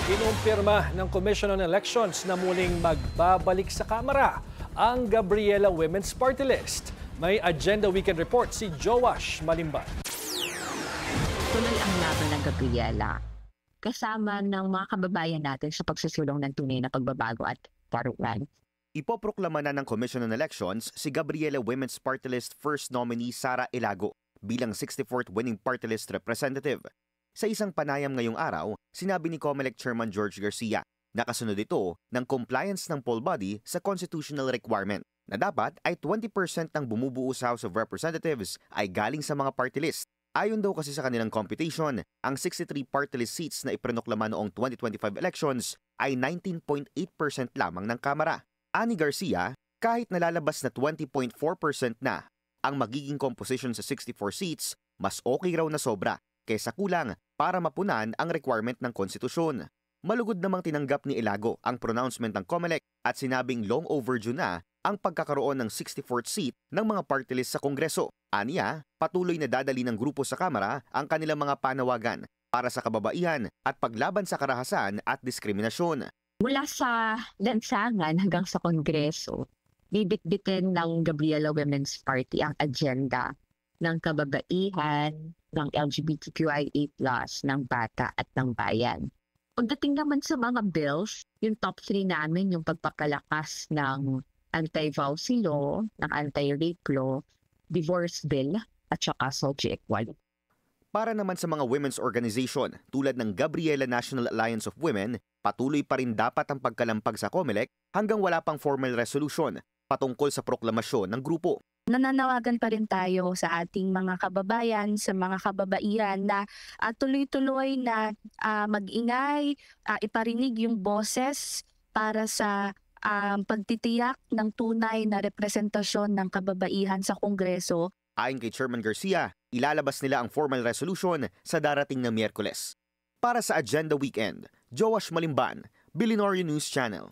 Kinumpirma ng Commission on Elections na muling magbabalik sa Kamara ang Gabriela Women's Party List. May Agenda Weekend Report si Joash Malimban. Tuloy ang laban ng Gabriela kasama ng mga kababayan natin sa pagsusulong ng tunay na pagbabago at parulan. Ipoproklama na ng Commission on Elections si Gabriela Women's Party List First Nominee Sara Ilago bilang 64th winning party list representative. Sa isang panayam ngayong araw, sinabi ni COMELEC Chairman George Garcia na kasunod ito ng compliance ng poll body sa constitutional requirement na dapat ay 20% ng bumubuo sa House of Representatives ay galing sa mga party list. Ayon daw kasi sa kanilang computation, ang 63 party list seats na ipronoklama noong 2025 elections ay 19.8% lamang ng Kamara. Ani Garcia, kahit nalalabas na 20.4% na ang magiging composition sa 64 seats, mas okay raw na sobra kaysa kulang para mapunan ang requirement ng konstitusyon. Malugod namang tinanggap ni Ilago ang pronouncement ng COMELEC at sinabing long overdue na ang pagkakaroon ng 64th seat ng mga party list sa Kongreso. Aniya, patuloy na dadali ng grupo sa Kamara ang kanilang mga panawagan para sa kababaihan at paglaban sa karahasan at diskriminasyon. Mula sa lansangan hanggang sa Kongreso, bibitbitin ng Gabriela Women's Party ang agenda ng kababaihan, ng LGBTQIA+, ng bata at ng bayan. Pagdating naman sa mga bills, yung top 3 namin yung pagpapalakas ng anti-vowsy law, ng anti-rape law, divorce bill, at saka SOGI equality. Para naman sa mga women's organization tulad ng Gabriela National Alliance of Women, patuloy pa rin dapat ang pagkalampag sa COMELEC hanggang wala pang formal resolution patungkol sa proklamasyon ng grupo. Nananawagan pa rin tayo sa ating mga kababayan, sa mga kababaihan na tuloy-tuloy na mag-ingay, iparinig yung boses para sa pagtitiyak ng tunay na representasyon ng kababaihan sa Kongreso. Ayon kay Chairman Garcia, ilalabas nila ang formal resolution sa darating na Miyerkules. Para sa Agenda Weekend, Joash Malimban, Billionaire News Channel.